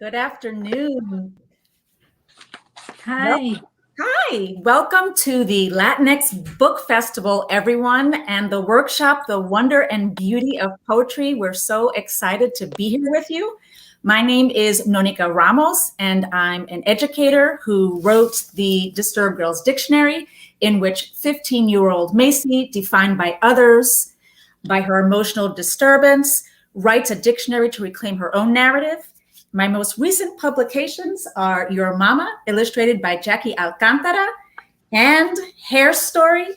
Good afternoon. Hi. Hi, welcome to the Latinx Book Festival, everyone, and the workshop, The Wonder and Beauty of Poetry. We're so excited to be here with you. My name is NoNieqa Ramos, and I'm an educator who wrote the Disturbed Girls Dictionary, in which 15-year-old Macy, defined by others by her emotional disturbance, writes a dictionary to reclaim her own narrative. My most recent publications are Your Mama, illustrated by Jackie Alcantara, and Hair Story,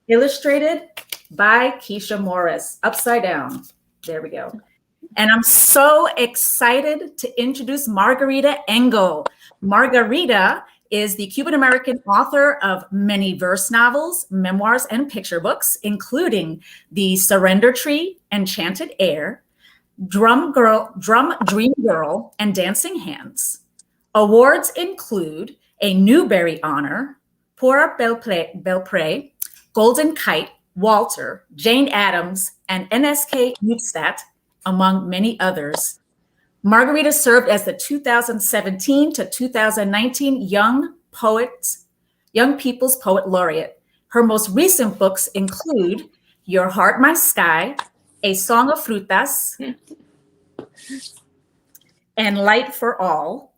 illustrated by Keisha Morris. Upside down. There we go. And I'm so excited to introduce Margarita Engle. Margarita is the Cuban-American author of many verse novels, memoirs, and picture books, including The Surrender Tree, Enchanted Air, Drum Dream Girl, and Dancing Hands. Awards include a Newbery Honor, Pura Belpré, Golden Kite, Walter, Jane Addams, and NSK Neustadt, among many others. Margarita served as the 2017 to 2019 Young People's Poet Laureate. Her most recent books include Your Heart, My Sky, A Song of Frutas, and Light for All.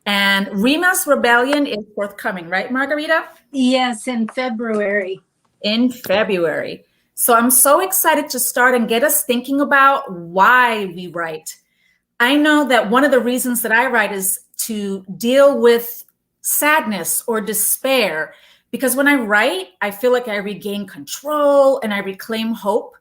And Rima's Rebellion is forthcoming, right, Margarita? Yes, in February. In February. So I'm so excited to start and get us thinking about why we write. I know that one of the reasons that I write is to deal with sadness or despair, because when I write, I feel like I regain control and I reclaim hope.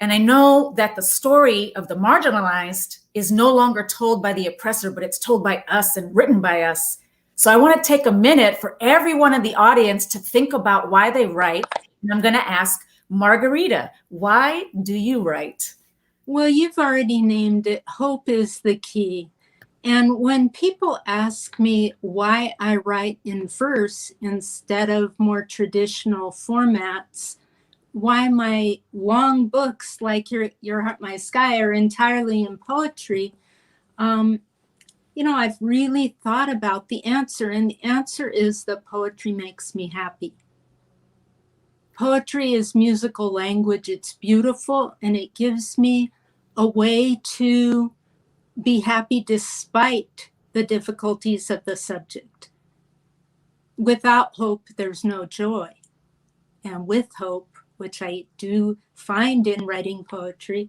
And I know that the story of the marginalized is no longer told by the oppressor, but it's told by us and written by us. So I want to take a minute for everyone in the audience to think about why they write. And I'm going to ask Margarita, why do you write? Well, you've already named it. Hope is the key. And when people ask me why I write in verse instead of more traditional formats, why my long books like Your Heart, My Sky are entirely in poetry, I've really thought about the answer, and the answer is that poetry makes me happy. Poetry is musical language. It's beautiful, and it gives me a way to be happy despite the difficulties of the subject. Without hope, there's no joy. And with hope, which I do find in writing poetry,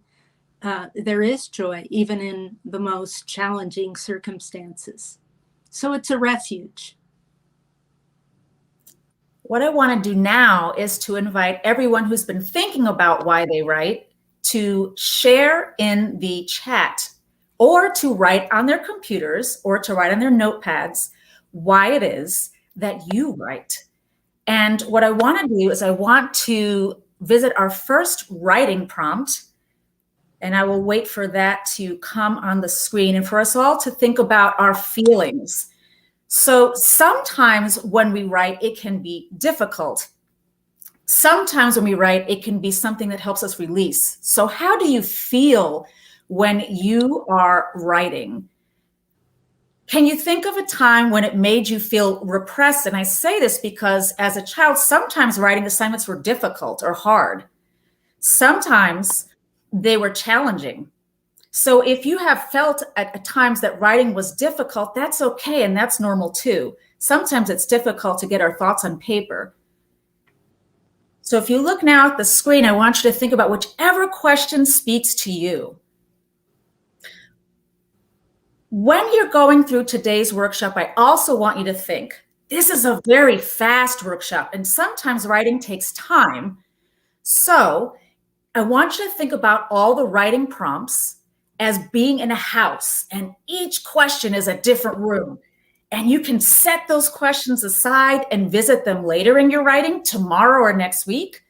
there is joy, even in the most challenging circumstances. So it's a refuge. What I want to do now is to invite everyone who's been thinking about why they write to share in the chat, or to write on their computers, or to write on their notepads why it is that you write. And what I want to do is I want to visit our first writing prompt, and I will wait for that to come on the screen and for us all to think about our feelings. So sometimes when we write, it can be difficult. Sometimes when we write, it can be something that helps us release. So how do you feel when you are writing? Can you think of a time when it made you feel repressed? And I say this because as a child, sometimes writing assignments were difficult or hard. Sometimes they were challenging. So if you have felt at times that writing was difficult, that's okay, and that's normal too. Sometimes it's difficult to get our thoughts on paper. So if you look now at the screen, I want you to think about whichever question speaks to you. When you're going through today's workshop, I also want you to think, this is a very fast workshop, and sometimes writing takes time. So I want you to think about all the writing prompts as being in a house, and each question is a different room. And you can set those questions aside and visit them later in your writing, tomorrow or next week,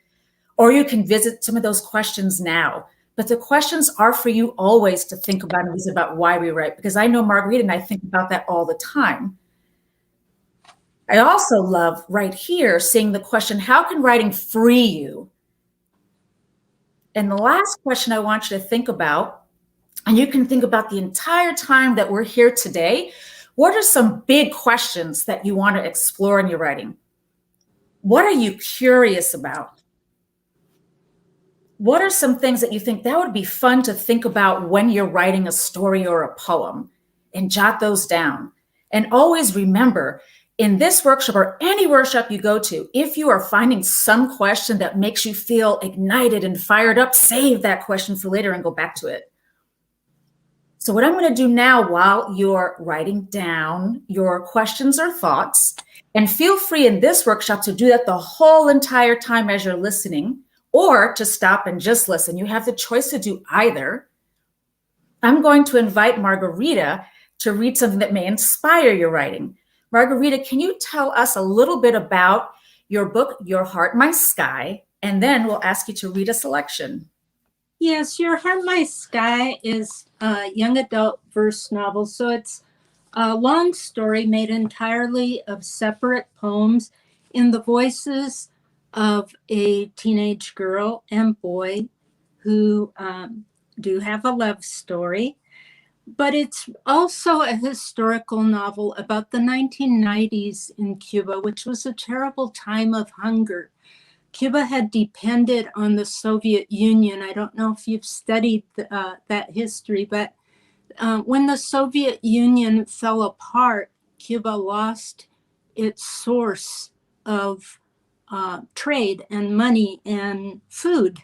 or you can visit some of those questions now. But the questions are for you always to think about, and it's about why we write, because I know Margarita and I think about that all the time. I also love right here seeing the question, how can writing free you? And the last question I want you to think about, and you can think about the entire time that we're here today, what are some big questions that you want to explore in your writing? What are you curious about? What are some things that you think that would be fun to think about when you're writing a story or a poem? And jot those down. And always remember, in this workshop or any workshop you go to, if you are finding some question that makes you feel ignited and fired up, save that question for later and go back to it. So what I'm going to do now while you're writing down your questions or thoughts, and feel free in this workshop to do that the whole entire time as you're listening, or to stop and just listen. You have the choice to do either. I'm going to invite Margarita to read something that may inspire your writing. Margarita, can you tell us a little bit about your book, Your Heart, My Sky? And then we'll ask you to read a selection. Yes, Your Heart, My Sky is a young adult verse novel. So it's a long story made entirely of separate poems in the voices of a teenage girl and boy who do have a love story. But it's also a historical novel about the 1990s in Cuba, which was a terrible time of hunger. Cuba had depended on the Soviet Union. I don't know if you've studied that history, but when the Soviet Union fell apart, Cuba lost its source of trade and money and food.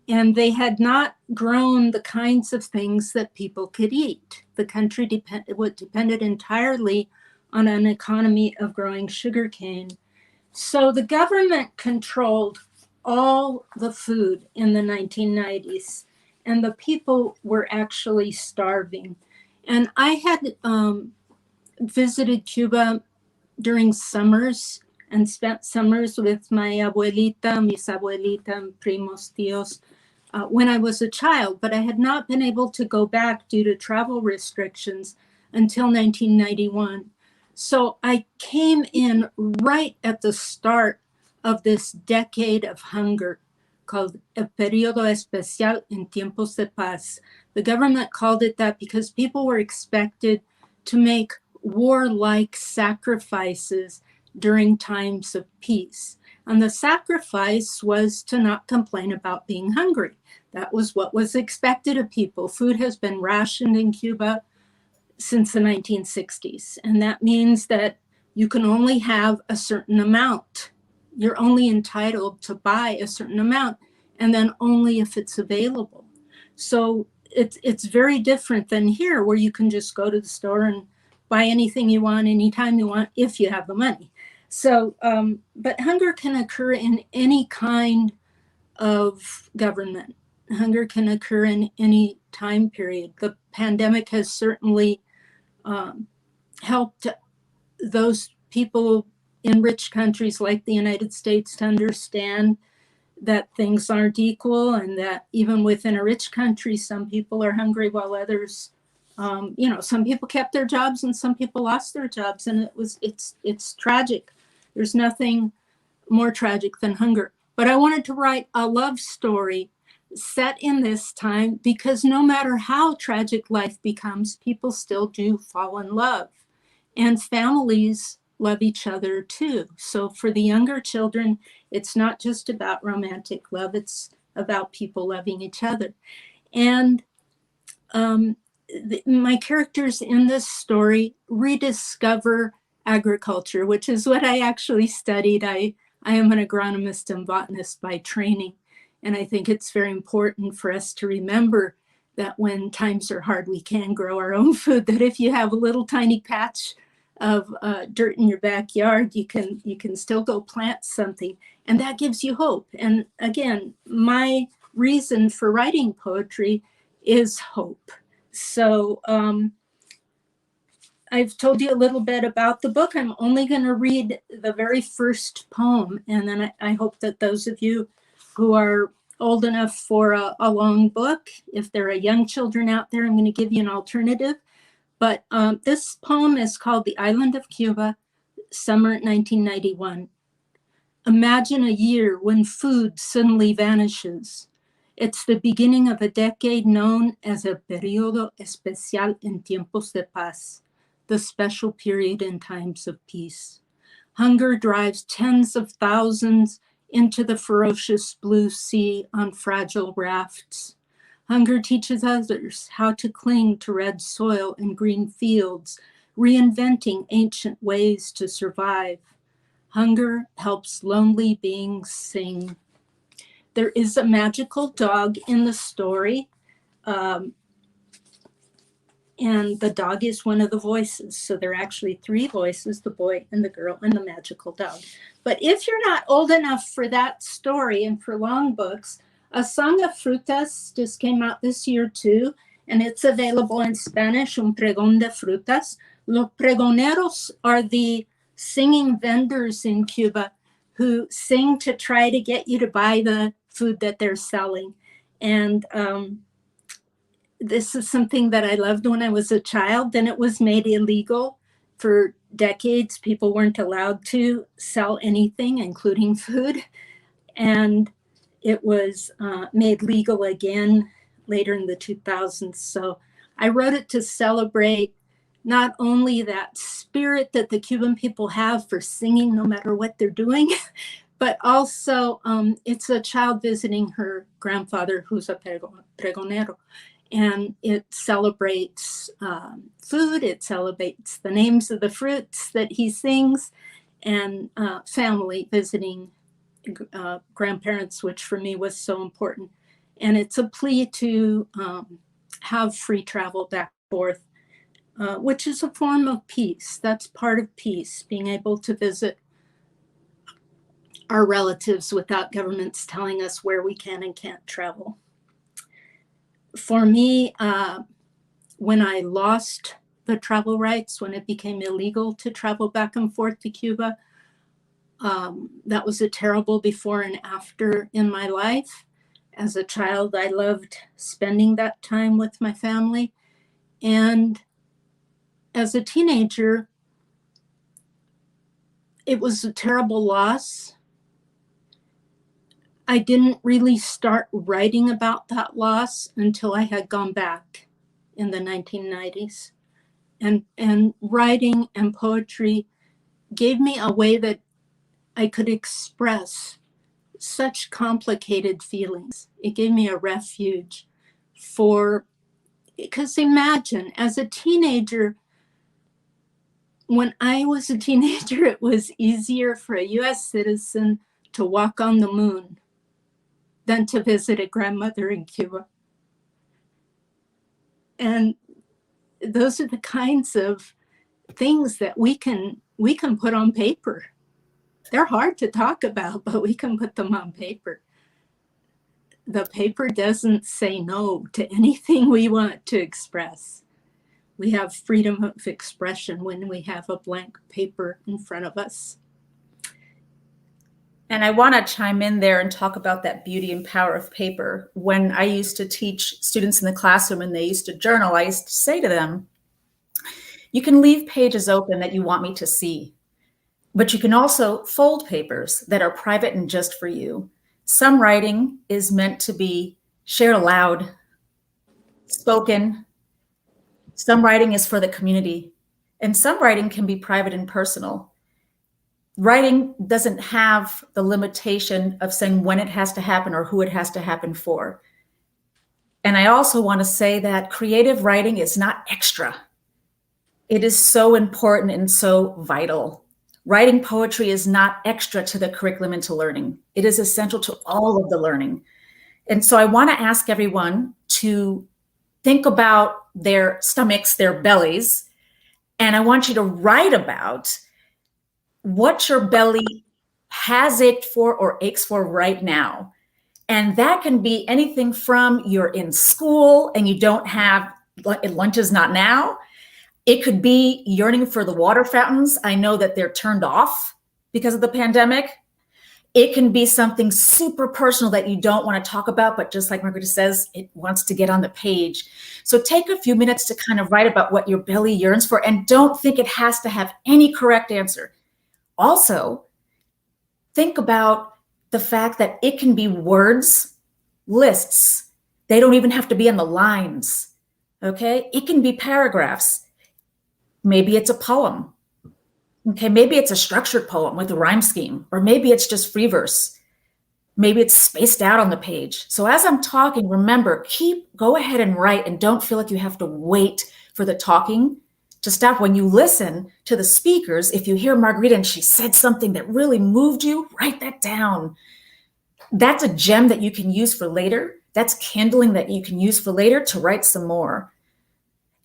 And they had not grown the kinds of things that people could eat. The country depended entirely on an economy of growing sugarcane. So the government controlled all the food in the 1990s, and the people were actually starving. And I had visited Cuba during summers and spent summers with my abuelita, mis abuelita, primos, tíos, when I was a child, but I had not been able to go back due to travel restrictions until 1991. So I came in right at the start of this decade of hunger called El Periodo Especial en Tiempos de Paz. The government called it that because people were expected to make warlike sacrifices during times of peace. And the sacrifice was to not complain about being hungry. That was what was expected of people. Food has been rationed in Cuba since the 1960s. And that means that you can only have a certain amount. You're only entitled to buy a certain amount, and then only if it's available. So it's very different than here, where you can just go to the store and buy anything you want, anytime you want, if you have the money. So, but hunger can occur in any kind of government. Hunger can occur in any time period. The pandemic has certainly helped those people in rich countries like the United States to understand that things aren't equal, and that even within a rich country, some people are hungry while others, some people kept their jobs and some people lost their jobs, and it's tragic. There's nothing more tragic than hunger. But I wanted to write a love story set in this time, because no matter how tragic life becomes, people still do fall in love, and families love each other too. So for the younger children, it's not just about romantic love, it's about people loving each other. And my characters in this story rediscover agriculture, which is what I actually studied. I am an agronomist and botanist by training. And I think it's very important for us to remember that when times are hard, we can grow our own food, that if you have a little tiny patch of dirt in your backyard, you can still go plant something, and that gives you hope. And again, my reason for writing poetry is hope. So I've told you a little bit about the book. I'm only going to read the very first poem, and then I hope that those of you who are old enough for a long book, if there are young children out there, I'm going to give you an alternative. But this poem is called The Island of Cuba, Summer 1991. Imagine a year when food suddenly vanishes. It's the beginning of a decade known as el periodo especial en tiempos de paz, the special period in times of peace. Hunger drives tens of thousands into the ferocious blue sea on fragile rafts. Hunger teaches others how to cling to red soil and green fields, reinventing ancient ways to survive. Hunger helps lonely beings sing. There is a magical dog in the story, and the dog is one of the voices. So there are actually three voices, the boy and the girl and the magical dog. But if you're not old enough for that story and for long books, A Song of Frutas just came out this year too, and it's available in Spanish, Un Pregón de Frutas. Los pregoneros are the singing vendors in Cuba who sing to try to get you to buy the food that they're selling. And this is something that I loved when I was a child. Then it was made illegal for decades. People weren't allowed to sell anything, including food. And it was made legal again later in the 2000s. So I wrote it to celebrate not only that spirit that the Cuban people have for singing no matter what they're doing, but also it's a child visiting her grandfather who's a pregonero. And it celebrates food, it celebrates the names of the fruits that he sings, and family visiting grandparents, which for me was so important. And it's a plea to have free travel back and forth, which is a form of peace. That's part of peace, being able to visit our relatives without governments telling us where we can and can't travel. For me, when I lost the travel rights, when it became illegal to travel back and forth to Cuba, that was a terrible before and after in my life. As a child, I loved spending that time with my family. And as a teenager, it was a terrible loss. I didn't really start writing about that loss until I had gone back in the 1990s. And writing and poetry gave me a way that I could express such complicated feelings. It gave me a refuge because imagine, as a teenager, when I was a teenager, it was easier for a US citizen to walk on the moon than to visit a grandmother in Cuba. And those are the kinds of things that we can put on paper. They're hard to talk about, but we can put them on paper. The paper doesn't say no to anything we want to express. We have freedom of expression when we have a blank paper in front of us. And I want to chime in there and talk about that beauty and power of paper. When I used to teach students in the classroom and they used to journal, I used to say to them, you can leave pages open that you want me to see, but you can also fold papers that are private and just for you. Some writing is meant to be shared aloud, spoken. Some writing is for the community, and some writing can be private and personal. Writing doesn't have the limitation of saying when it has to happen or who it has to happen for. And I also want to say that creative writing is not extra. It is so important and so vital. Writing poetry is not extra to the curriculum and to learning. It is essential to all of the learning. And so I want to ask everyone to think about their stomachs, their bellies, and I want you to write about what your belly has ached for or aches for right now. And that can be anything from you're in school and you don't have, lunch is not now. It could be yearning for the water fountains. I know that they're turned off because of the pandemic. It can be something super personal that you don't want to talk about, but just like Margarita says, it wants to get on the page. So take a few minutes to kind of write about what your belly yearns for, and don't think it has to have any correct answer. Also, think about the fact that it can be words lists. They don't even have to be in the lines. Okay, it can be paragraphs. Maybe it's a poem. Okay, maybe it's a structured poem with a rhyme scheme, or maybe it's just free verse. Maybe it's spaced out on the page. So as I'm talking, remember, go ahead and write, and don't feel like you have to wait for the talking to stop. When you listen to the speakers, if you hear Margarita and she said something that really moved you, write that down. That's a gem that you can use for later. That's kindling that you can use for later to write some more.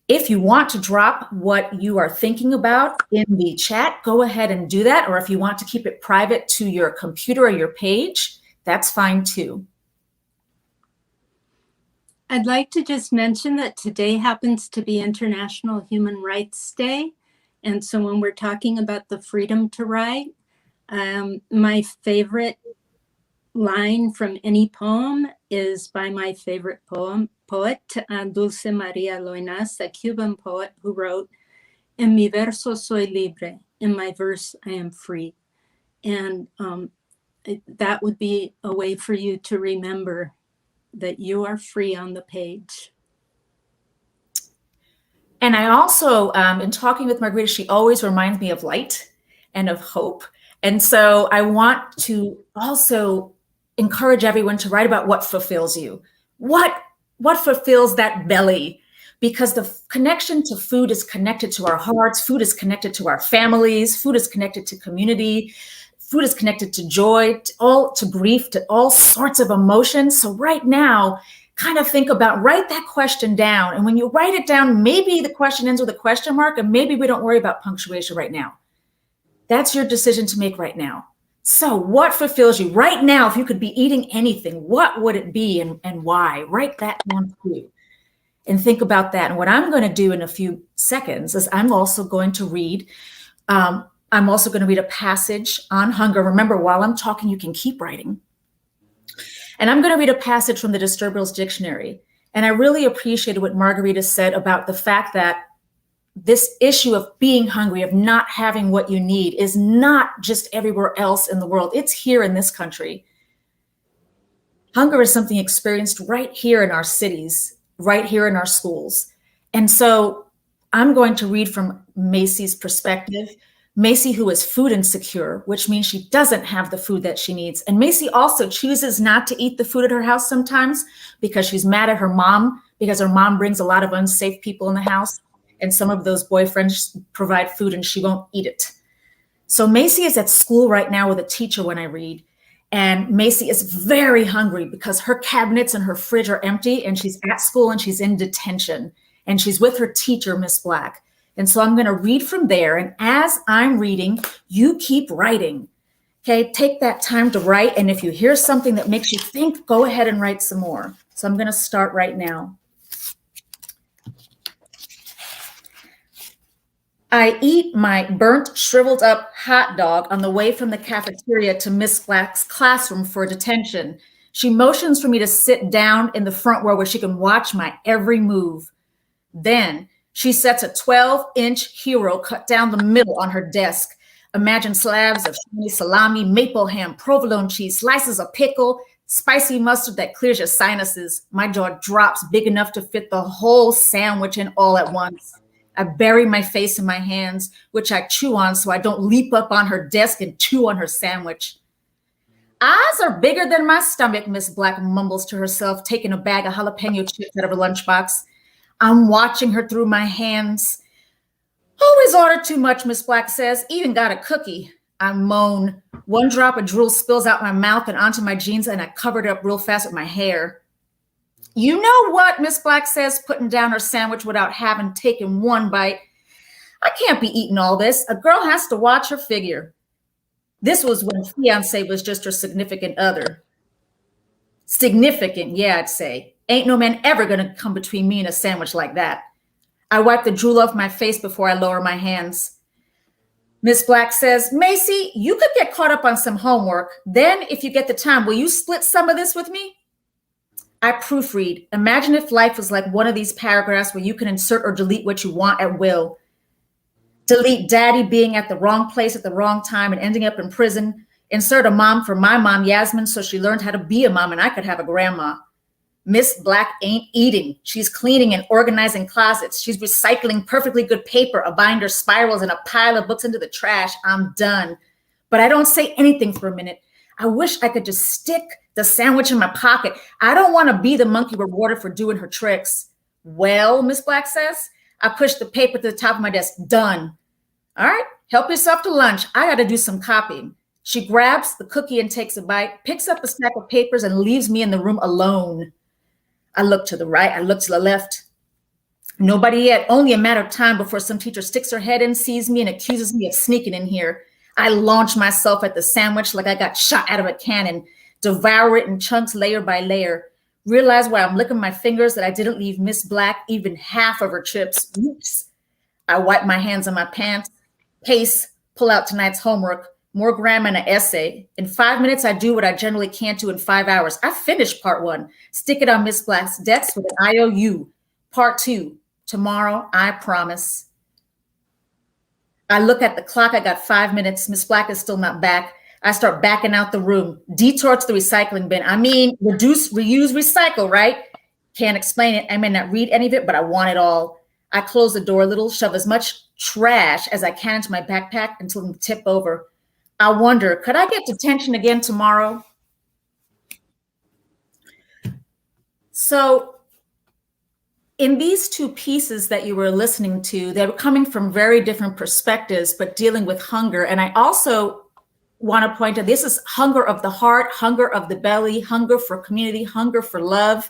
If you want to drop what you are thinking about in the chat, go ahead and do that. Or if you want to keep it private to your computer or your page, that's fine too. I'd like to just mention that today happens to be International Human Rights Day. And so when we're talking about the freedom to write, my favorite line from any poem is by my favorite poet, Dulce Maria Loinas, a Cuban poet who wrote, "En mi verso soy libre, in my verse I am free." And that would be a way for you to remember that you are free on the page. And I also, in talking with Margarita, she always reminds me of light and of hope. And so I want to also encourage everyone to write about what fulfills you. What fulfills that belly? Because the connection to food is connected to our hearts. Food is connected to our families. Food is connected to community. Food is connected to joy, to grief, to all sorts of emotions. So right now, kind of think about, write that question down. And when you write it down, maybe the question ends with a question mark, and maybe we don't worry about punctuation right now. That's your decision to make right now. So what fulfills you right now? If you could be eating anything, what would it be and why? Write that down too. And think about that. And what I'm going to do in a few seconds is I'm also going to read a passage on hunger. Remember, while I'm talking, you can keep writing. And I'm going to read a passage from the Disturbables Dictionary. And I really appreciated what Margarita said about the fact that this issue of being hungry, of not having what you need, is not just everywhere else in the world. It's here in this country. Hunger is something experienced right here in our cities, right here in our schools. And so I'm going to read from Macy's perspective. Macy, who is food insecure, which means she doesn't have the food that she needs. And Macy also chooses not to eat the food at her house sometimes because she's mad at her mom, because her mom brings a lot of unsafe people in the house. And some of those boyfriends provide food and she won't eat it. So Macy is at school right now with a teacher when I read. And Macy is very hungry because her cabinets and her fridge are empty, and she's at school and she's in detention. And she's with her teacher, Miss Black. And so I'm going to read from there. And as I'm reading, you keep writing. Okay, take that time to write. And if you hear something that makes you think, go ahead and write some more. So I'm going to start right now. I eat my burnt, shriveled up hot dog on the way from the cafeteria to Miss Black's classroom for detention. She motions for me to sit down in the front row where she can watch my every move. Then she sets a 12-inch hero cut down the middle on her desk. Imagine slabs of salami, maple ham, provolone cheese, slices of pickle, spicy mustard that clears your sinuses. My jaw drops big enough to fit the whole sandwich in all at once. I bury my face in my hands, which I chew on so I don't leap up on her desk and chew on her sandwich. Eyes are bigger than my stomach, Miss Black mumbles to herself, taking a bag of jalapeno chips out of her lunchbox. I'm watching her through my hands. Always order too much, Miss Black says. Even got a cookie. I moan. One drop of drool spills out my mouth and onto my jeans, and I covered it up real fast with my hair. You know what, Miss Black says, putting down her sandwich without having taken one bite. I can't be eating all this. A girl has to watch her figure. This was when fiance was just her significant other. Significant, yeah, I'd say. Ain't no man ever gonna come between me and a sandwich like that. I wipe the drool off my face before I lower my hands. Miss Black says, Macy, you could get caught up on some homework. Then, if you get the time, will you split some of this with me? I proofread. Imagine if life was like one of these paragraphs where you can insert or delete what you want at will. Delete daddy being at the wrong place at the wrong time and ending up in prison. Insert a mom for my mom, Yasmin, so she learned how to be a mom and I could have a grandma. Miss Black ain't eating. She's cleaning and organizing closets. She's recycling perfectly good paper, a binder, spirals, and a pile of books into the trash. I'm done. But I don't say anything for a minute. I wish I could just stick the sandwich in my pocket. I don't want to be the monkey rewarded for doing her tricks. Well, Miss Black says, I push the paper to the top of my desk. Done. All right, help yourself to lunch. I got to do some copying. She grabs the cookie and takes a bite, picks up a stack of papers and leaves me in the room alone. I look to the right, I look to the left. Nobody yet. Only a matter of time before some teacher sticks her head in, sees me, and accuses me of sneaking in here. I launch myself at the sandwich like I got shot out of a cannon, devour it in chunks layer by layer. Realize while I'm licking my fingers that I didn't leave Miss Black even half of her chips. Oops. I wipe my hands on my pants, pace, pull out tonight's homework, more grammar and an essay. In 5 minutes, I do what I generally can't do in 5 hours. I finished part 1, stick it on Miss Black's desk with an IOU. Part 2, tomorrow, I promise. I look at the clock, I got 5 minutes. Miss Black is still not back. I start backing out the room, detour to the recycling bin. I mean, reduce, reuse, recycle, right? Can't explain it. I may not read any of it, but I want it all. I close the door a little, shove as much trash as I can into my backpack until I tip over. I wonder, could I get detention again tomorrow? So in these 2 pieces that you were listening to, they were coming from very different perspectives, but dealing with hunger. And I also want to point out, this is hunger of the heart, hunger of the belly, hunger for community, hunger for love.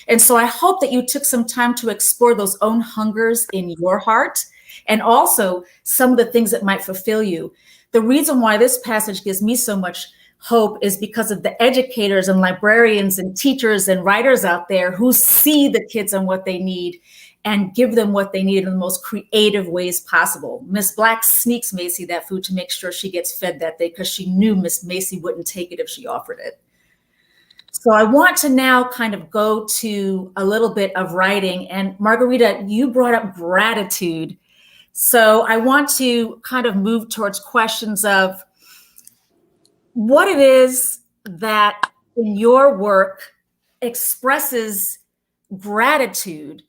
And so I hope that you took some time to explore those own hungers in your heart, and also some of the things that might fulfill you. The reason why this passage gives me so much hope is because of the educators and librarians and teachers and writers out there who see the kids and what they need and give them what they need in the most creative ways possible. Miss Black sneaks Macy that food to make sure she gets fed that day because she knew Miss Macy wouldn't take it if she offered it. So I want to now kind of go to a little bit of writing. And Margarita, you brought up gratitude. So I want to kind of move towards questions of what it is that in your work expresses gratitude,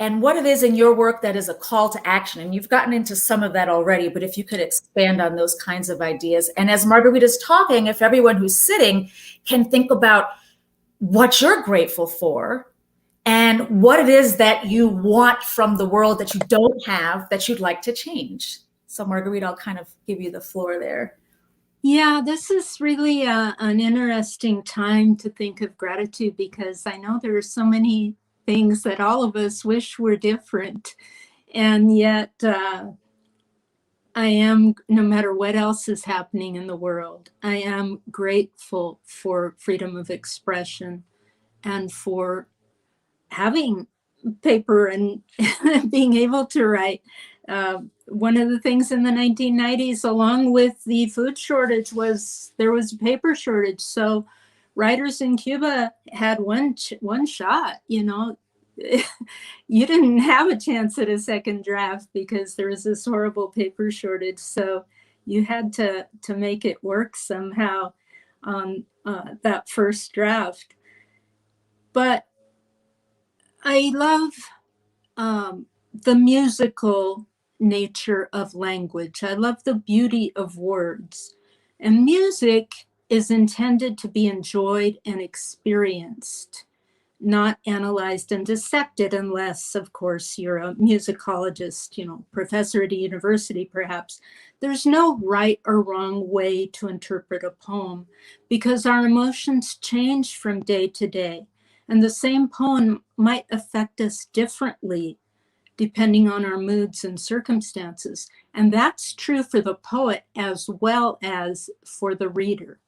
and what it is in your work that is a call to action. And you've gotten into some of that already, but if you could expand on those kinds of ideas. And as Margarita's talking, if everyone who's sitting can think about what you're grateful for and what it is that you want from the world that you don't have that you'd like to change. So Margarita, I'll kind of give you the floor there. Yeah, this is really an interesting time to think of gratitude, because I know there are so many things that all of us wish were different. And yet I am, no matter what else is happening in the world, I am grateful for freedom of expression and for having paper and being able to write. One of the things in the 1990s, along with the food shortage, was there was a paper shortage. So writers in Cuba had one shot, you know. You didn't have a chance at a second draft because there was this horrible paper shortage. So you had to make it work somehow on that first draft. But I love the musical nature of language. I love the beauty of words. And music is intended to be enjoyed and experienced, not analyzed and dissected, unless, of course, you're a musicologist, you know, professor at a university, perhaps. There's no right or wrong way to interpret a poem, because our emotions change from day to day. And the same poem might affect us differently depending on our moods and circumstances. And that's true for the poet as well as for the reader.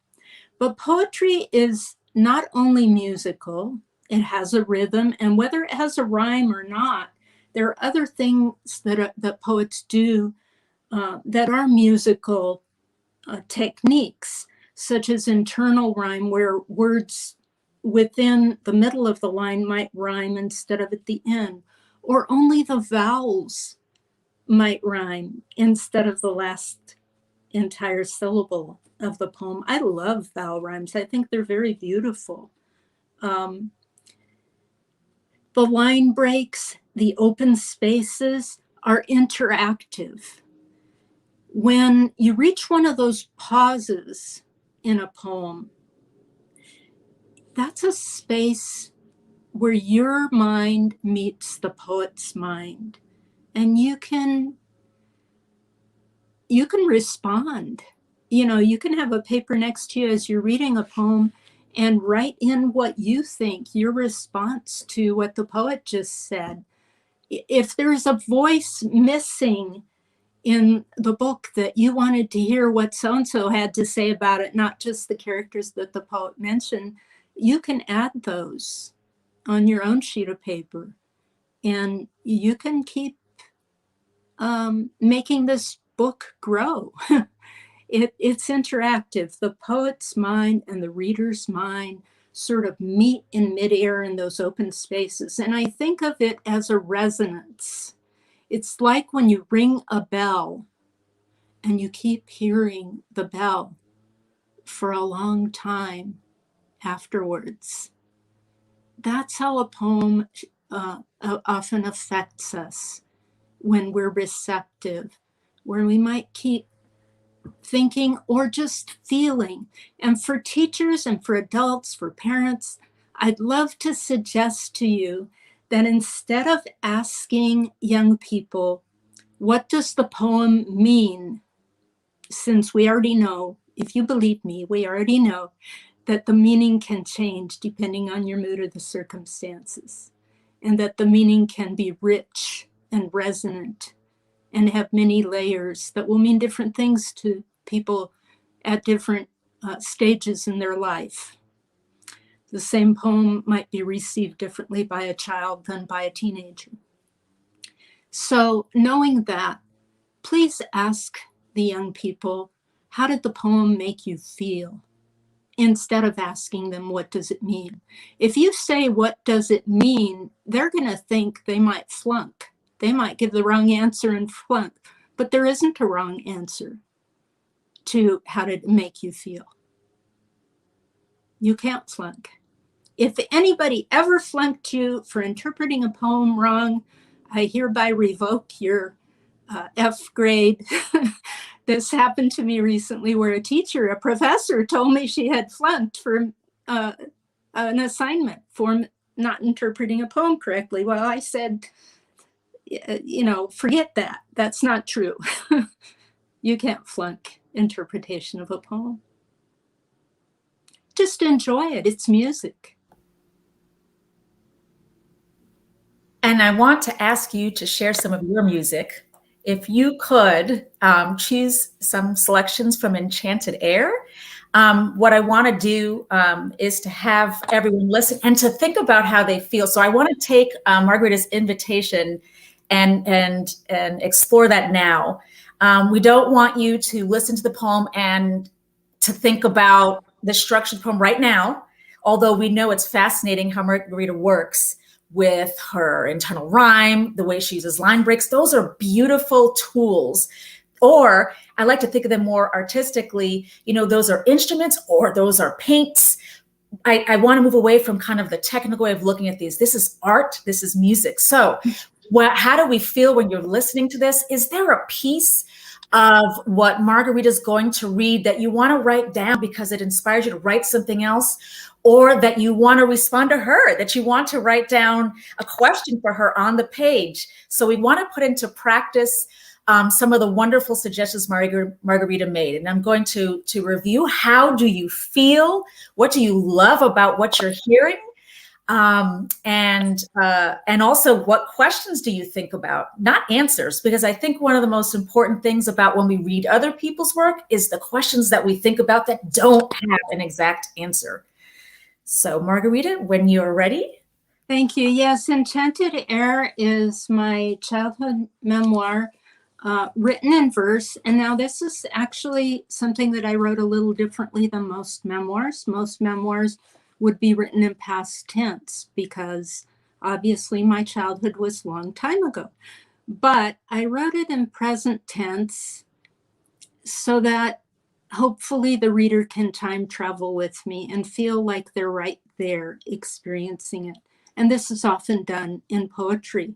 But poetry is not only musical, it has a rhythm, and whether it has a rhyme or not, there are other things that poets do that are musical techniques, such as internal rhyme, where words within the middle of the line might rhyme instead of at the end, or only the vowels might rhyme instead of the last entire syllable of the poem. I love vowel rhymes. I think they're very beautiful. The line breaks, the open spaces are interactive. When you reach one of those pauses in a poem, that's a space where your mind meets the poet's mind, and you can respond. You can have a paper next to you as you're reading a poem and write in what you think, your response to what the poet just said. If there's a voice missing in the book that you wanted to hear what so-and-so had to say about it, not just the characters that the poet mentioned, you can add those on your own sheet of paper, and you can keep making this book grow. It's interactive. The poet's mind and the reader's mind sort of meet in midair in those open spaces. And I think of it as a resonance. It's like when you ring a bell and you keep hearing the bell for a long time afterwards. That's how a poem often affects us when we're receptive, where we might keep thinking or just feeling. And for teachers and for adults, for parents, I'd love to suggest to you that instead of asking young people, what does the poem mean? Since we already know, if you believe me, we already know that the meaning can change depending on your mood or the circumstances, and that the meaning can be rich and resonant and have many layers that will mean different things to people at different stages in their life. The same poem might be received differently by a child than by a teenager. So knowing that, please ask the young people, how did the poem make you feel? Instead of asking them, what does it mean? If you say, what does it mean? They're going to think they might flunk. They might give the wrong answer and flunk, but there isn't a wrong answer to how did it make you feel. You can't flunk. If anybody ever flunked you for interpreting a poem wrong, I hereby revoke your F grade. This happened to me recently where a professor told me she had flunked for an assignment for not interpreting a poem correctly. Well, I said, forget that. That's not true. You can't flunk interpretation of a poem. Just enjoy it. It's music. And I want to ask you to share some of your music. If you could choose some selections from Enchanted Air, what I want to do is to have everyone listen and to think about how they feel. So I want to take Margarita's invitation and explore that now. We don't want you to listen to the poem and to think about the structure of the poem right now, although we know it's fascinating how Margarita works with her internal rhyme, the way she uses line breaks. Those are beautiful tools. Or I like to think of them more artistically, those are instruments or those are paints. I want to move away from kind of the technical way of looking at these. This is art, this is music. So how do we feel when you're listening to this? Is there a piece of what Margarita's going to read that you want to write down because it inspires you to write something else, or that you want to respond to her, that you want to write down a question for her on the page? So we want to put into practice some of the wonderful suggestions Margarita made. And I'm going to review, how do you feel? What do you love about what you're hearing? And also, what questions do you think about? Not answers, because I think one of the most important things about when we read other people's work is the questions that we think about that don't have an exact answer. So Margarita, when you're ready. Thank you. Yes, Enchanted Air is my childhood memoir, written in verse. And now this is actually something that I wrote a little differently than most memoirs. Most memoirs would be written in past tense because obviously my childhood was a long time ago. But I wrote it in present tense so that hopefully the reader can time travel with me and feel like they're right there experiencing it. And this is often done in poetry.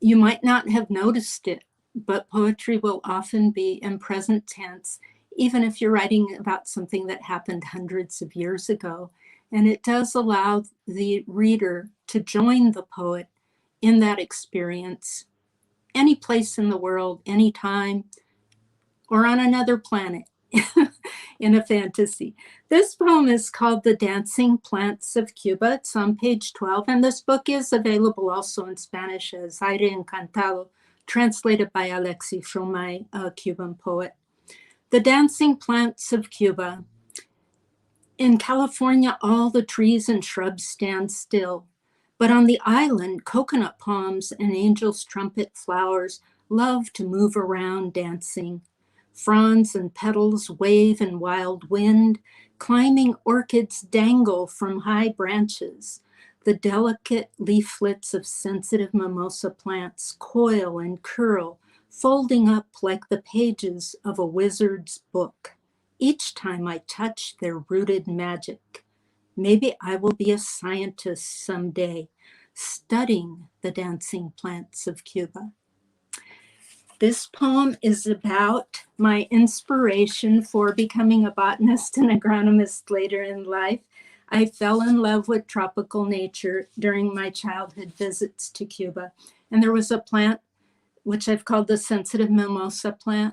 You might not have noticed it, but poetry will often be in present tense, even if you're writing about something that happened hundreds of years ago. And it does allow the reader to join the poet in that experience, any place in the world, anytime, or on another planet in a fantasy. This poem is called The Dancing Plants of Cuba. It's on page 12, and this book is available also in Spanish as Aire Encantado, translated by Alexis Chomay, a Cuban poet. The Dancing Plants of Cuba. In California, all the trees and shrubs stand still, but on the island, coconut palms and angel's trumpet flowers love to move around dancing. Fronds and petals wave in wild wind, climbing orchids dangle from high branches. The delicate leaflets of sensitive mimosa plants coil and curl, folding up like the pages of a wizard's book. Each time I touch their rooted magic. Maybe I will be a scientist someday, studying the dancing plants of Cuba. This poem is about my inspiration for becoming a botanist and agronomist later in life. I fell in love with tropical nature during my childhood visits to Cuba. And there was a plant, which I've called the sensitive mimosa plant,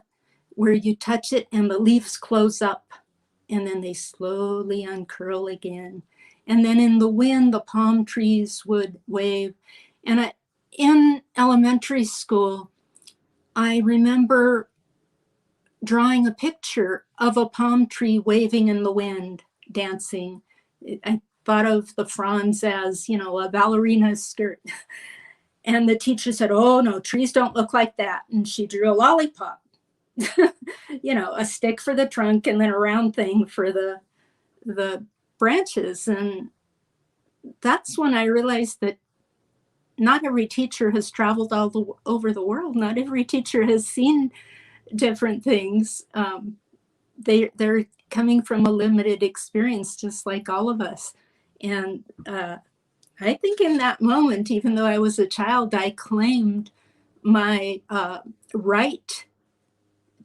where you touch it and the leaves close up and then they slowly uncurl again. And then in the wind, the palm trees would wave. And in elementary school, I remember drawing a picture of a palm tree waving in the wind, dancing. I thought of the fronds as, a ballerina skirt. And the teacher said, "Oh, no, trees don't look like that." And she drew a lollipop, a stick for the trunk and then a round thing for the branches. And that's when I realized that not every teacher has traveled over the world. Not every teacher has seen different things. They're coming from a limited experience, just like all of us. And I think in that moment, even though I was a child, I claimed my right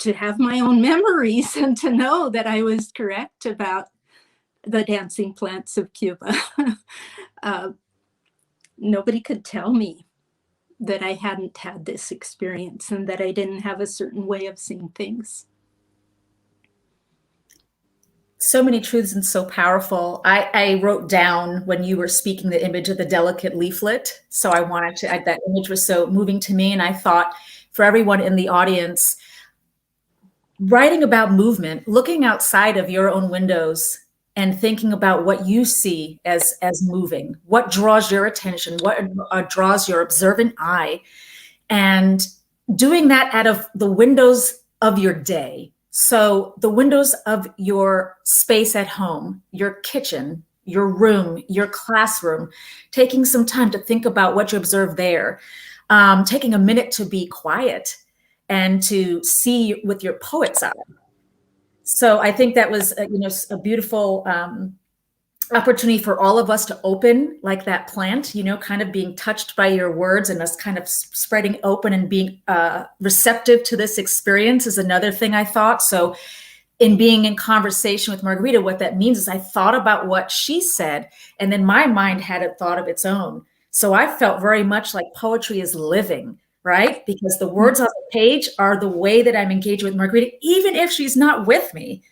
to have my own memories and to know that I was correct about the dancing plants of Cuba. Nobody could tell me that I hadn't had this experience and that I didn't have a certain way of seeing things. So many truths and so powerful. I wrote down when you were speaking the image of the delicate leaflet. So I wanted to, that image was so moving to me. And I thought for everyone in the audience, writing about movement, looking outside of your own windows and thinking about what you see as moving, what draws your attention, what draws your observant eye, and doing that out of the windows of your day. So the windows of your space at home, your kitchen, your room, your classroom, taking some time to think about what you observe there, taking a minute to be quiet and to see with your poet's eye. So I think that was a beautiful opportunity for all of us to open like that plant, kind of being touched by your words and us kind of spreading open and being receptive to this experience is another thing I thought. So in being in conversation with Margarita, what that means is I thought about what she said, and then my mind had a thought of its own. So I felt very much like poetry is living, right? Because the words on the page are the way that I'm engaged with Margarita, even if she's not with me.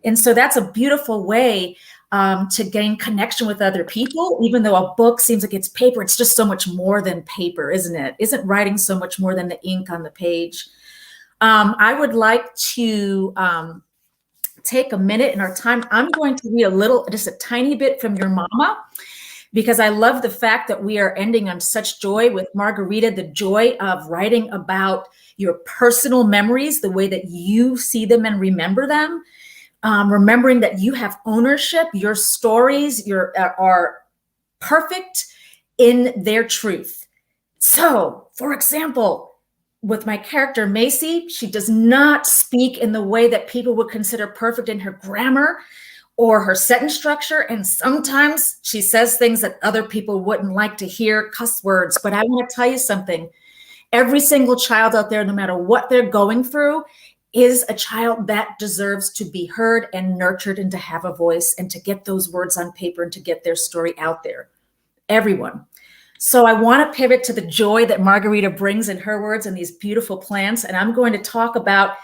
And so that's a beautiful way to gain connection with other people. Even though a book seems like it's paper, it's just so much more than paper, isn't it? Isn't writing so much more than the ink on the page? I would like to take a minute in our time. I'm going to read just a tiny bit from your mama, because I love the fact that we are ending on such joy with Margarita, the joy of writing about your personal memories, the way that you see them and remember them. Remembering that you have ownership, your stories are perfect in their truth. So, for example, with my character Macy, she does not speak in the way that people would consider perfect in her grammar or her sentence structure. And sometimes she says things that other people wouldn't like to hear, cuss words. But I want to tell you something. Every single child out there, no matter what they're going through, is a child that deserves to be heard and nurtured and to have a voice and to get those words on paper and to get their story out there. Everyone. So I want to pivot to the joy that Margarita brings in her words and these beautiful plants. And I'm going to talk about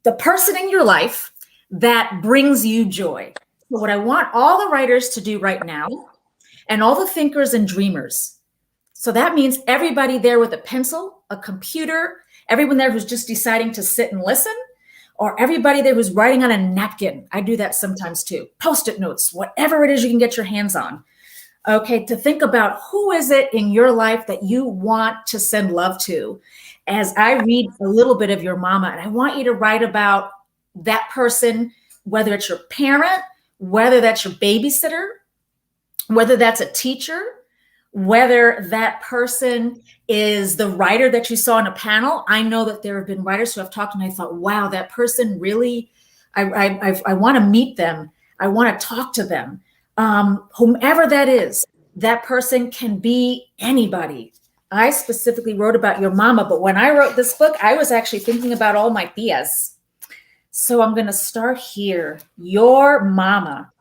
the person in your life that brings you joy. So what I want all the writers to do right now, and all the thinkers and dreamers. So that means everybody there with a pencil, a computer, everyone there who's just deciding to sit and listen, or everybody there who's writing on a napkin. I do that sometimes too. Post-it notes, whatever it is you can get your hands on. Okay, to think about who is it in your life that you want to send love to. As I read a little bit of your mama, and I want you to write about that person, whether it's your parent, whether that's your babysitter, whether that's a teacher, whether that person is the writer that you saw in a panel. I know that there have been writers who have talked and I thought, wow, that person really, I want to meet them. I want to talk to them. Whomever that is, that person can be anybody. I specifically wrote about your mama, but when I wrote this book, I was actually thinking about all my tias. So I'm going to start here. Your mama,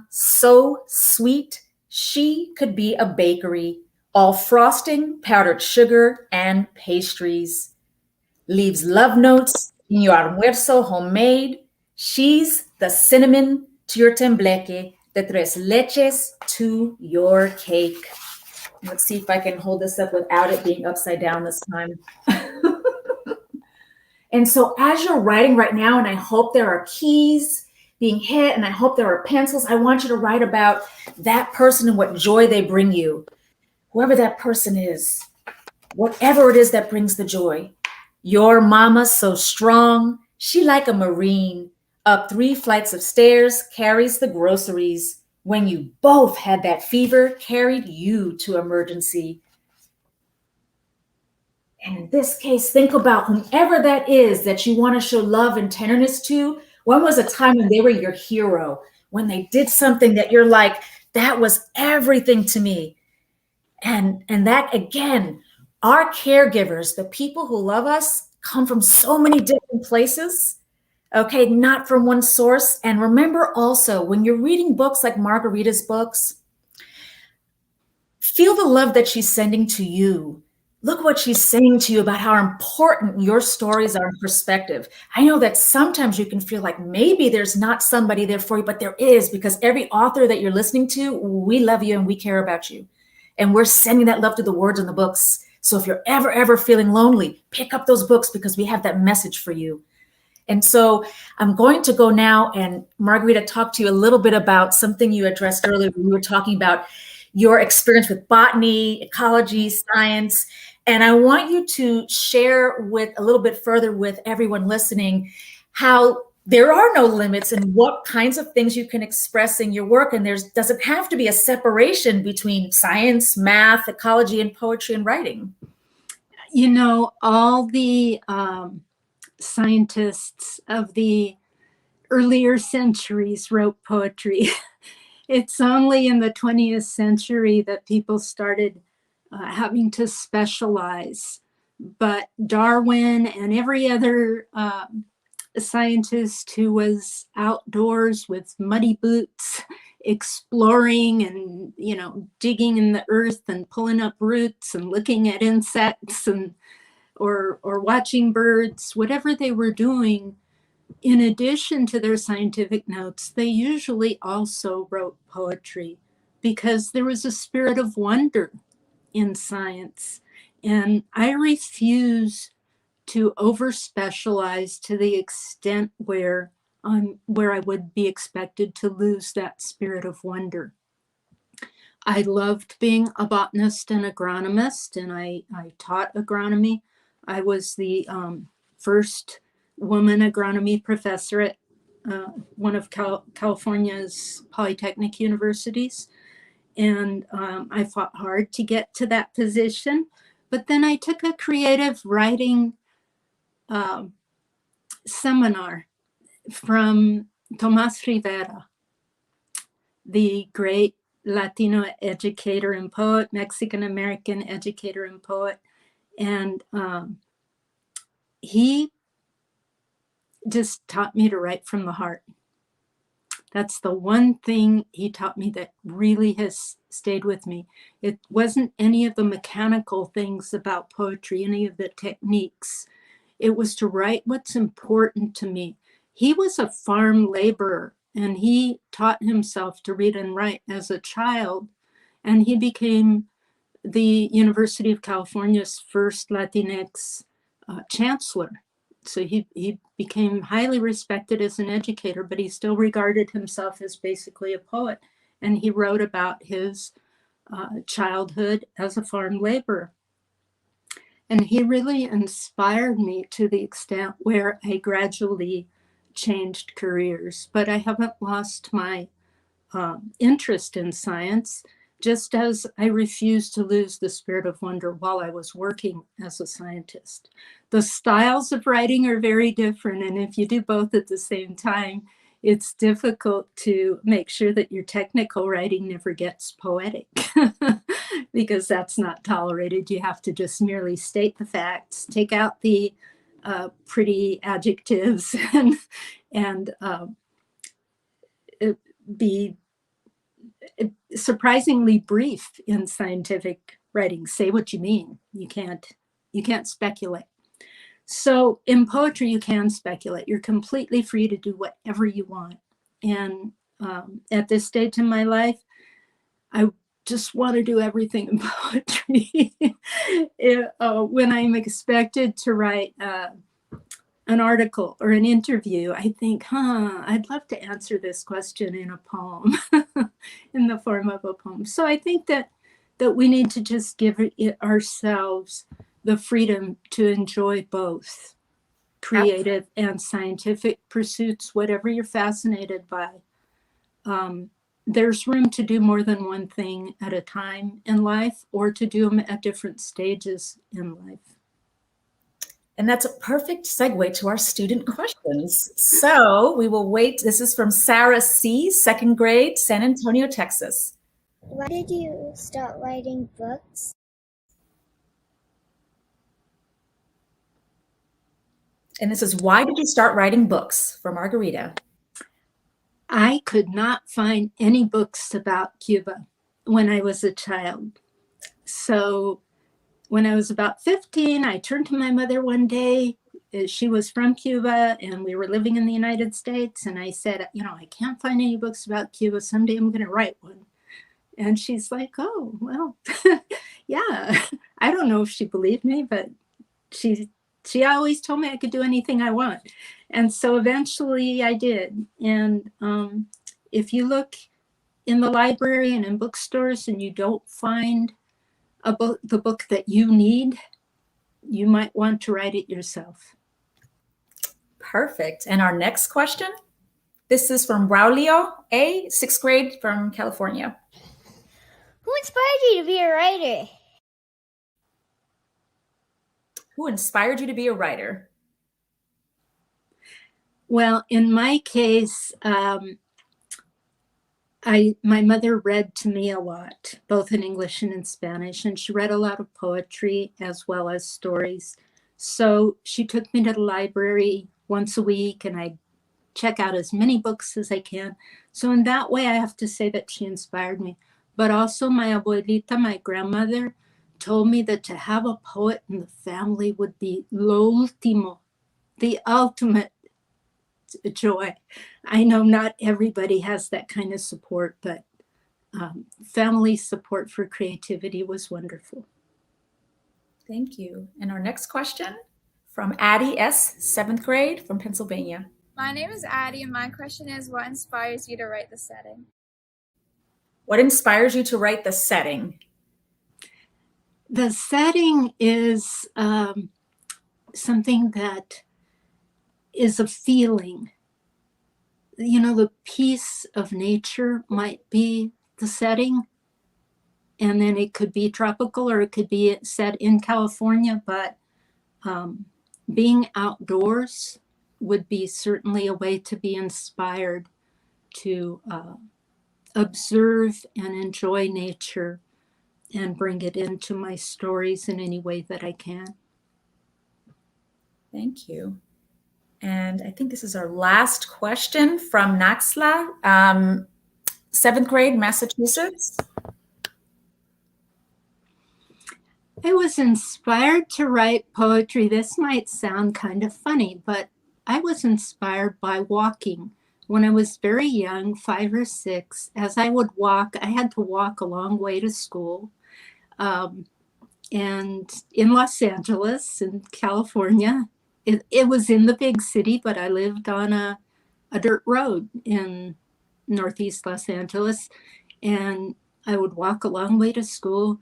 so sweet. She could be a bakery, all frosting, powdered sugar, and pastries. Leaves love notes in your almuerzo homemade. She's the cinnamon to your tembleque, the tres leches to your cake. Let's see if I can hold this up without it being upside down this time. And so as you're writing right now, and I hope there are keys being hit, and I hope there are pencils, I want you to write about that person and what joy they bring you. Whoever that person is, whatever it is that brings the joy. Your mama's so strong, she like a Marine, up 3 flights of stairs, carries the groceries. When you both had that fever, carried you to emergency. And in this case, think about whomever that is that you want to show love and tenderness to. When was a time when they were your hero? When they did something that you're like, that was everything to me. And that, again, our caregivers, the people who love us, come from so many different places, okay, not from one source. And remember also, when you're reading books like Margarita's books, feel the love that she's sending to you. Look what she's saying to you about how important your stories are in perspective. I know that sometimes you can feel like maybe there's not somebody there for you, but there is, because every author that you're listening to, we love you and we care about you. And we're sending that love to the words in the books. So if you're ever feeling lonely, pick up those books because we have that message for you. And so I'm going to go now and Margarita talk to you a little bit about something you addressed earlier. We were talking about your experience with botany, ecology, science. And I want you to share with a little bit further with everyone listening how there are no limits in what kinds of things you can express in your work. And there doesn't have to be a separation between science, math, ecology, and poetry and writing. You know, all the scientists of the earlier centuries wrote poetry. It's only in the 20th century that people started having to specialize. But Darwin and every other scientist who was outdoors with muddy boots, exploring and, you know, digging in the earth and pulling up roots and looking at insects and or watching birds, whatever they were doing, in addition to their scientific notes, they usually also wrote poetry because there was a spirit of wonder in science. And I refuse to over-specialize to the extent where I would be expected to lose that spirit of wonder. I loved being a botanist and agronomist, and I taught agronomy. I was the first woman agronomy professor at one of California's polytechnic universities. And I fought hard to get to that position. But then I took a creative writing seminar from Tomás Rivera, the great Latino educator and poet, Mexican-American educator and poet. And he just taught me to write from the heart. That's the one thing he taught me that really has stayed with me. It wasn't any of the mechanical things about poetry, any of the techniques. It was to write what's important to me. He was a farm laborer, and he taught himself to read and write as a child, and he became the University of California's first Latinx chancellor. So he became highly respected as an educator, but he still regarded himself as basically a poet. And he wrote about his childhood as a farm laborer. And he really inspired me to the extent where I gradually changed careers. But I haven't lost my interest in science, just as I refused to lose the spirit of wonder while I was working as a scientist. The styles of writing are very different, and if you do both at the same time, it's difficult to make sure that your technical writing never gets poetic because that's not tolerated. You have to just merely state the facts, take out the pretty adjectives, and be surprisingly brief in scientific writing. Say what you mean. You can't speculate. So in poetry, you can speculate. You're completely free to do whatever you want. And at this stage in my life, I just want to do everything in poetry. When I'm expected to write an article or an interview, I think, I'd love to answer this question in a poem, in the form of a poem. So I think that we need to just give ourselves the freedom to enjoy both creative and scientific pursuits, whatever you're fascinated by. There's room to do more than one thing at a time in life, or to do them at different stages in life. And that's a perfect segue to our student questions. So we will wait. This is from Sarah C., second grade, San Antonio, Texas. Why did you start writing books? And this is, why did you start writing books, for Margarita? I could not find any books about Cuba when I was a child. So when I was about 15, I turned to my mother one day. She was from Cuba and we were living in the United States. And I said, I can't find any books about Cuba. Someday I'm going to write one. And she's like, oh, well, yeah. I don't know if she believed me, but she always told me I could do anything I want. And so eventually I did. And if you look in the library and in bookstores and you don't find the book that you need, you might want to write it yourself. Perfect. And our next question, this is from Braulio A., sixth grade, from California. Who inspired you to be a writer? Who inspired you to be a writer? Well, in my case, my mother read to me a lot, both in English and in Spanish, and she read a lot of poetry as well as stories. So she took me to the library once a week, and I check out as many books as I can. So in that way, I have to say that she inspired me. But also my abuelita, my grandmother, told me that to have a poet in the family would be lo último, the ultimate joy. I know not everybody has that kind of support, but family support for creativity was wonderful. Thank you. And our next question from Addie S., seventh grade, from Pennsylvania. My name is Addie, and my question is, what inspires you to write the setting? What inspires you to write the setting? The setting is something that is a feeling. The peace of nature might be the setting, and then it could be tropical or it could be set in California, but being outdoors would be certainly a way to be inspired to observe and enjoy nature and bring it into my stories in any way that I can. Thank you. And I think this is our last question from Naxla, 7th grade, Massachusetts. I was inspired to write poetry. This might sound kind of funny, but I was inspired by walking. When I was very young, 5 or 6, as I would walk, I had to walk a long way to school. And in Los Angeles, in California, it was in the big city, but I lived on a dirt road in Northeast Los Angeles. And I would walk a long way to school,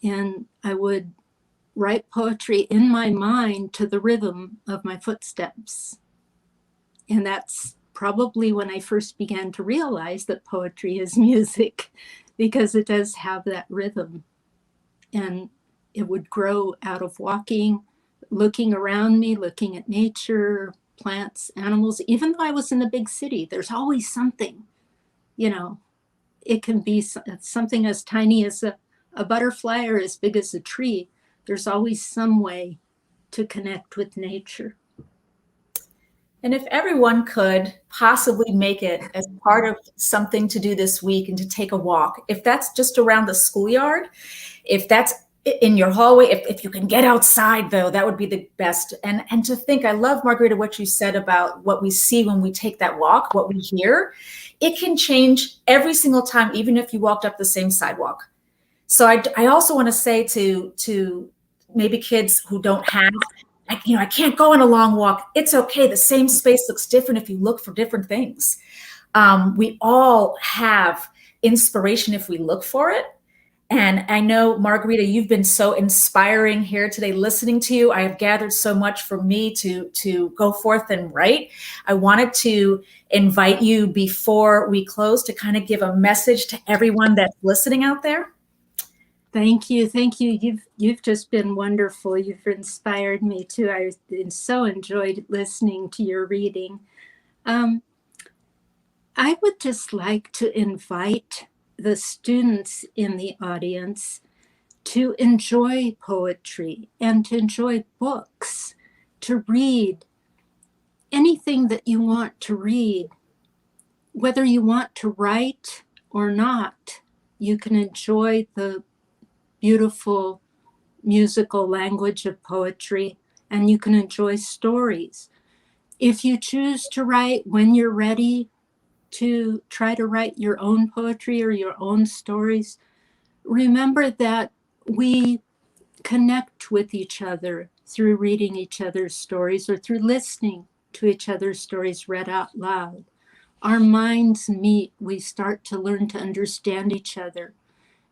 and I would write poetry in my mind to the rhythm of my footsteps. And that's probably when I first began to realize that poetry is music, because it does have that rhythm. And it would grow out of walking, looking around me, looking at nature, plants, animals. Even though I was in the big city, there's always something, you know. It can be something as tiny as a butterfly or as big as a tree. There's always some way to connect with nature. And if everyone could possibly make it as part of something to do this week and to take a walk, if that's just around the schoolyard, if that's in your hallway, if you can get outside though, that would be the best. And to think, I love, Margarita, what you said about what we see when we take that walk, what we hear, it can change every single time, even if you walked up the same sidewalk. So I also want to say to maybe kids who don't have, I can't go on a long walk. It's okay. The same space looks different if you look for different things. We all have inspiration if we look for it. And I know, Margarita, you've been so inspiring here today listening to you. I have gathered so much for me to go forth and write. I wanted to invite you before we close to kind of give a message to everyone that's listening out there. Thank you. Thank you. You've just been wonderful. You've inspired me too. I've so enjoyed listening to your reading. I would just like to invite the students in the audience to enjoy poetry and to enjoy books, to read anything that you want to read. Whether you want to write or not, you can enjoy the beautiful musical language of poetry, and you can enjoy stories. If you choose to write when you're ready to try to write your own poetry or your own stories, remember that we connect with each other through reading each other's stories or through listening to each other's stories read out loud. Our minds meet, we start to learn to understand each other.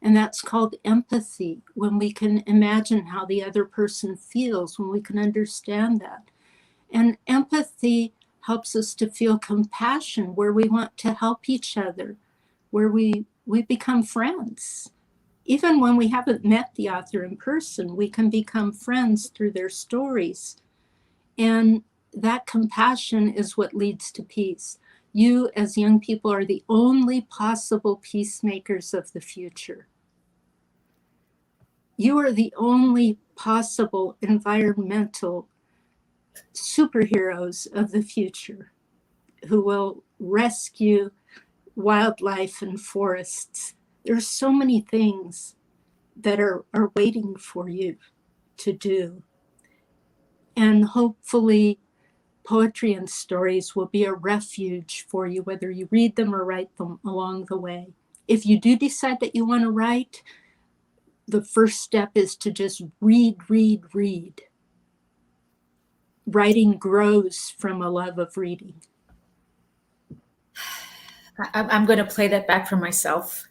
And that's called empathy, when we can imagine how the other person feels, when we can understand that. And empathy helps us to feel compassion, where we want to help each other, where we become friends. Even when we haven't met the author in person, we can become friends through their stories. And that compassion is what leads to peace. You, as young people, are the only possible peacemakers of the future. You are the only possible environmental superheroes of the future who will rescue wildlife and forests. There's so many things that are waiting for you to do. And hopefully poetry and stories will be a refuge for you, whether you read them or write them along the way. If you do decide that you want to write, the first step is to just read. Writing grows from a love of reading. I'm going to play that back for myself.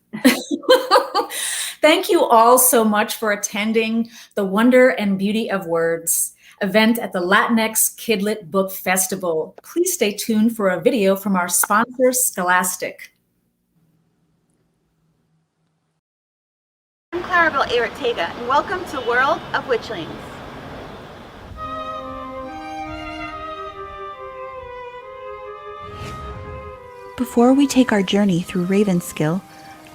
Thank you all so much for attending the Wonder and Beauty of Words event at the Latinx Kidlit Book Festival. Please stay tuned for a video from our sponsor, Scholastic. I'm Clarabelle Arteaga, and welcome to World of Witchlings. Before we take our journey through Ravenskill,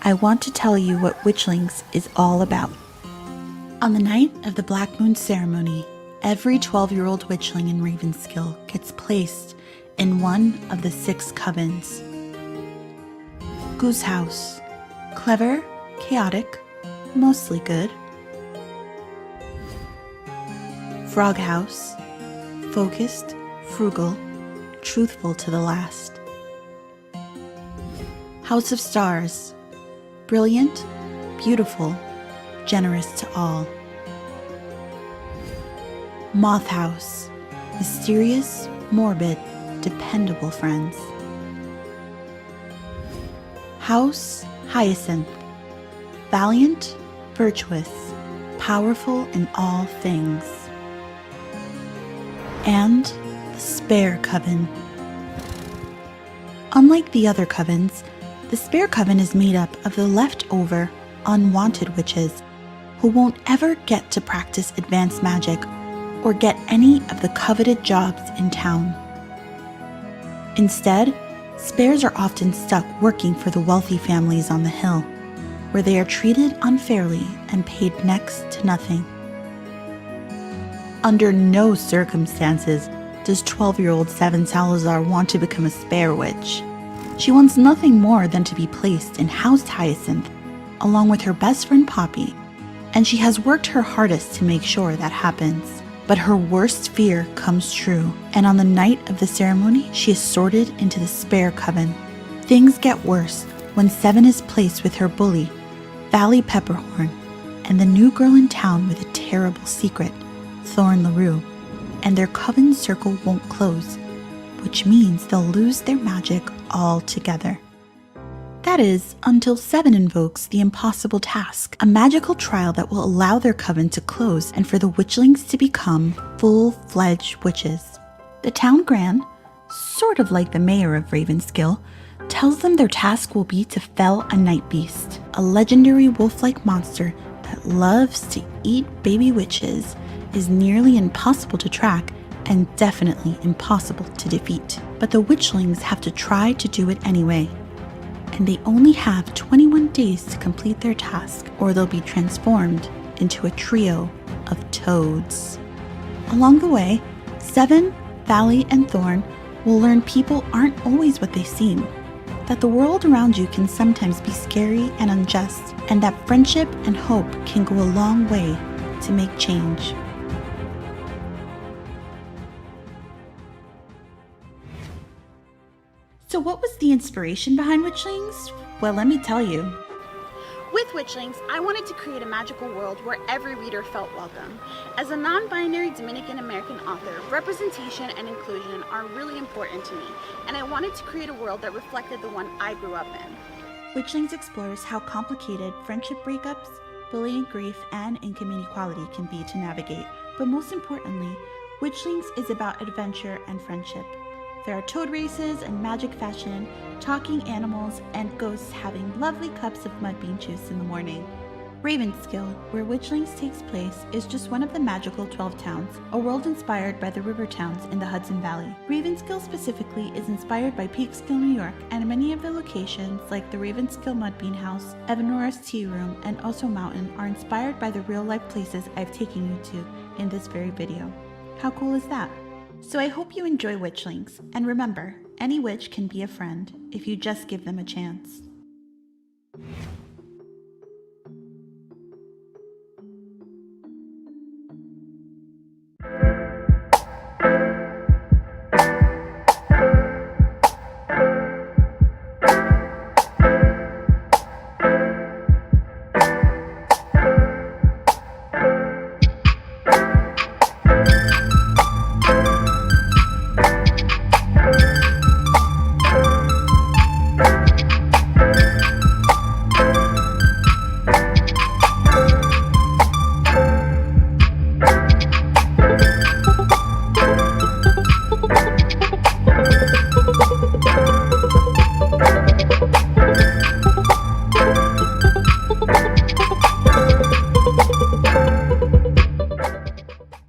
I want to tell you what Witchlings is all about. On the night of the Black Moon ceremony, every 12-year-old witchling in Ravenskill gets placed in one of the 6 covens. Goose House, clever, chaotic, mostly good. Frog House, focused, frugal, truthful to the last. House of Stars, brilliant, beautiful, generous to all. Moth House, mysterious, morbid, dependable friends. House Hyacinth, valiant, virtuous, powerful in all things. And the Spare Coven. Unlike the other covens, the Spare Coven is made up of the leftover, unwanted witches who won't ever get to practice advanced magic or get any of the coveted jobs in town. Instead, spares are often stuck working for the wealthy families on the hill, where they are treated unfairly and paid next to nothing. Under no circumstances does 12-year-old Seven Salazar want to become a spare witch. She wants nothing more than to be placed in House Hyacinth, along with her best friend Poppy, and she has worked her hardest to make sure that happens. But her worst fear comes true, and on the night of the ceremony, she is sorted into the Spare Coven. Things get worse when Seven is placed with her bully, Valley Pepperhorn, and the new girl in town with a terrible secret, Thorn LaRue, and their coven circle won't close, which means they'll lose their magic altogether. That is, until Seven invokes the impossible task, a magical trial that will allow their coven to close and for the witchlings to become full-fledged witches. The town gran, sort of like the mayor of Ravenskill, tells them their task will be to fell a night beast, a legendary wolf-like monster that loves to eat baby witches, is nearly impossible to track, and definitely impossible to defeat. But the witchlings have to try to do it anyway, and they only have 21 days to complete their task, or they'll be transformed into a trio of toads. Along the way, Seven, Valley, and Thorn will learn people aren't always what they seem, that the world around you can sometimes be scary and unjust, and that friendship and hope can go a long way to make change. So what was the inspiration behind Witchlings? Well, let me tell you. With Witchlings, I wanted to create a magical world where every reader felt welcome. As a non-binary Dominican-American author, representation and inclusion are really important to me, and I wanted to create a world that reflected the one I grew up in. Witchlings explores how complicated friendship breakups, bullying, grief, and income inequality can be to navigate. But most importantly, Witchlings is about adventure and friendship. There are toad races and magic fashion, talking animals, and ghosts having lovely cups of mud bean juice in the morning. Ravenskill, where Witchlings takes place, is just one of the magical 12 towns, a world inspired by the river towns in the Hudson Valley. Ravenskill specifically is inspired by Peekskill, New York, and many of the locations, like the Ravenskill Mud Bean House, Evanora's Tea Room, and Oso Mountain, are inspired by the real-life places I've taken you to in this very video. How cool is that? So I hope you enjoy Witchlings, and remember, any witch can be a friend if you just give them a chance.